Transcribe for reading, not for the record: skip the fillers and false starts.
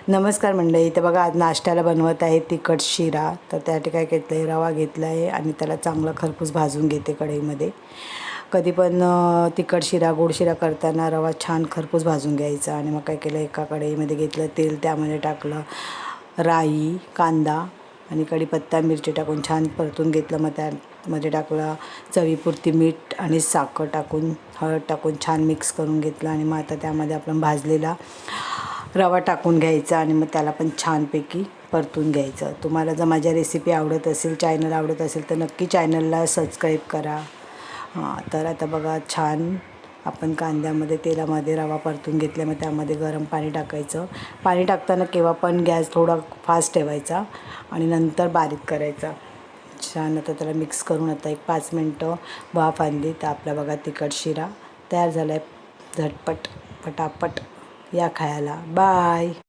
नमस्कार मंडळी. इथे बघा आज नाश्त्याला बनवत आहे तिखट शिरा. तर त्यासाठी काय घेतलं आहे, रवा घेतला आहे आणि त्याला चांगलं खरपूस भाजून घेते कढईमध्ये. कधी पण तिखट शिरा गोड शिरा करताना रवा छान खरपूस भाजून घ्यायचा. आणि मग काय केलं, एका कढईमध्ये घेतलं तेल, त्यामध्ये टाकलं राई, कांदा आणि कढीपत्ता, मिरची टाकून छान परतून घेतलं. मग त्यामध्ये टाकलं चवीपुरती मीठ आणि साखर टाकून, हळद टाकून छान मिक्स करून घेतलं. आणि मग आता त्यामध्ये आपण भाजलेला रवा टाकून घ्यायचा आणि मग त्याला पण छानपैकी परतून घ्यायचं. तुम्हाला जर माझ्या रेसिपी आवडत असेल, चॅनल आवडत असेल तर नक्की चॅनलला सबस्क्राईब करा. तर आता बघा छान आपण कांद्यामध्ये तेलामध्ये रवा परतून घेतल्या. मग त्यामध्ये गरम पाणी टाकायचं. पाणी टाकताना केव्हा पण गॅस थोडा फास्ट ठेवायचा आणि नंतर बारीक करायचा. छान आता त्याला मिक्स करून आता एक 5 मिनटं वाफ आणली तर आपला बघा तिखट शिरा तयार झाला आहे. झटपट पटापट या खायला. बाय.